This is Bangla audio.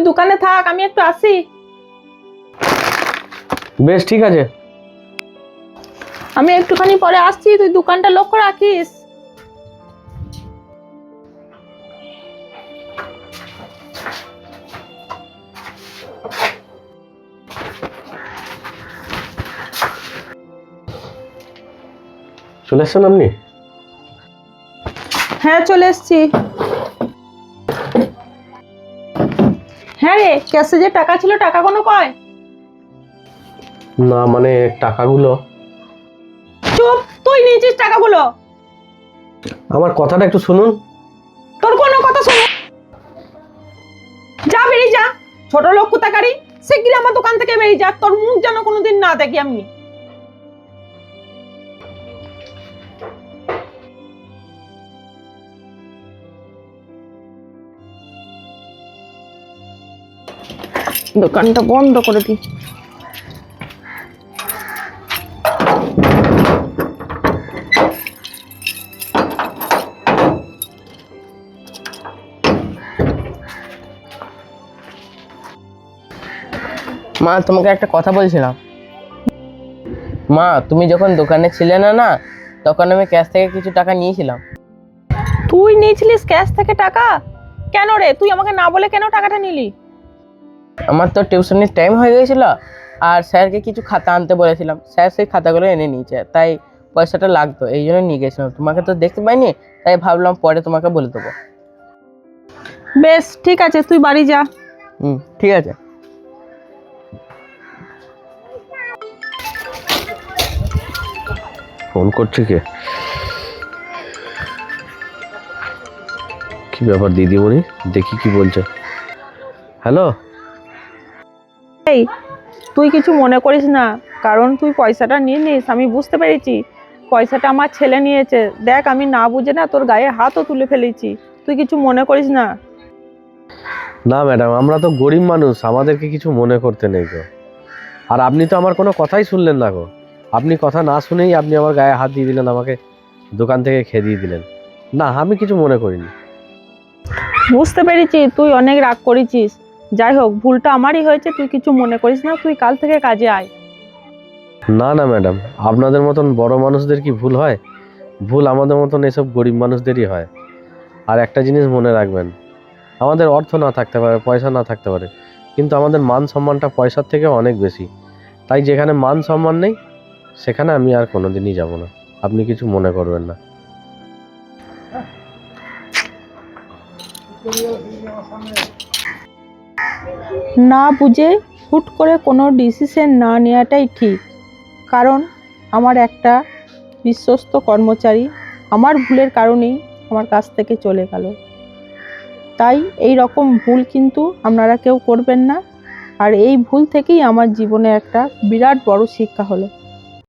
দোকানে থাক, আমি একটু আসি। বেশ ঠিক আছে। আমি একটুখানি পরে আসছি, তুই দোকানটা লক্ষ্য রাখিস। চলে এসছেন আপনি? হ্যাঁ, চলে এসছি। হ্যাঁ রে, ক্যাশে যে টাকা ছিল, টাকা কোনো কয়? না মানে টাকাগুলো। চুপ, তুই নিয়েছিস টাকাগুলো। আমার কথাটা একটু শুনুন। তোর কোনো কথা শুনে যা, বেরিয়ে যা। ছোট লোক কোথাকারী, শিগগির আমার দোকান থেকে বেরিয়ে যা। তোর মুখ যেন কোনোদিন না দেখি আমি। দোকানটা বন্ধ করে দি। মা, তোমাকে একটা কথা বলছিলাম। মা, তুমি যখন দোকানে ছিলে না তখন আমি ক্যাশ থেকে কিছু টাকা নিয়েছিলাম। তুই নিয়েছিলিস ক্যাশ থেকে টাকা? কেন রে, তুই আমাকে না বলে কেন টাকাটা নিলি? আমার তো টিউশনির টাইম হয়ে গেছিল, আর স্যারকে কিছু খাতা আনতে বলেছিলাম। স্যার সেই খাতাগুলো এনে নিয়েছে, তাই পয়সাটা লাগতো, এই জন্য নিয়ে গেছিলাম। তোমাকে তো দেখতে পাইনি, তাই ভাবলাম পরে তোমাকে বলে দেবো। বেশ ঠিক আছে, তুই বাড়ি যা। ঠিক আছে। ফোন করছে কে? কি ব্যাপার দিদিমণি, দেখি কি বলছে। হ্যালো। এই, তুই কিছু মনে করিস না, কারণ তুই পয়সাটা নিয়ে নিস, আমি বুঝতে পেরেছি। পয়সাটা আমার ছেলে নিয়েছে। দেখ, আমি না বুঝে না তোর গায়ে হাতও তুলে ফেলেছি। তুই কিছু মনে করিস না। না ম্যাডাম, আমরা তো গরিব মানুষ, আমাদেরকে কিছু মনে করতে নেই গো। আর আপনি তো আমার কোনো কথাই শুনলেন না গো। আপনি কথা না শুনেই আপনি আমার গায়ে হাত দিয়ে দিলেন, আমাকে দোকান থেকে খেয়ে দিয়ে দিলেন। না, আমি কিছু মনে করিনি। বুঝতে পেরেছি তুই অনেক রাগ করেছিস। যাই হোক, ভুলটা আমারই হয়েছে, তুই কিছু মনে করিস না। তুই কাল থেকে কাজে আয়। না না ম্যাডাম, আপনাদের মতন বড় মানুষদের কি ভুল হয়? ভুল আমাদের মতন এসব গরিব মানুষদেরই হয়। আর একটা জিনিস মনে রাখবেন, আমাদের অর্থ না থাকতে পারে, পয়সা না থাকতে পারে, কিন্তু আমাদের মান সম্মানটা পয়সার থেকে অনেক বেশি। তাই যেখানে মান সম্মান নেই সেখানে আমি আর কোনোদিনই যাব না। আপনি কিছু মনে করবেন না। না বুঝে হুট করে কোনো ডিসিশন না নেওয়াটাই ঠিক। কারণ আমার একটা বিশ্বস্ত কর্মচারী আমার ভুলের কারণেই আমার কাছ থেকে চলে গেল। তাই এই রকম ভুল কিন্তু আপনারা কেউ করবেন না। আর এই ভুল থেকেই আমার জীবনে একটা বিরাট বড় শিক্ষা হলো।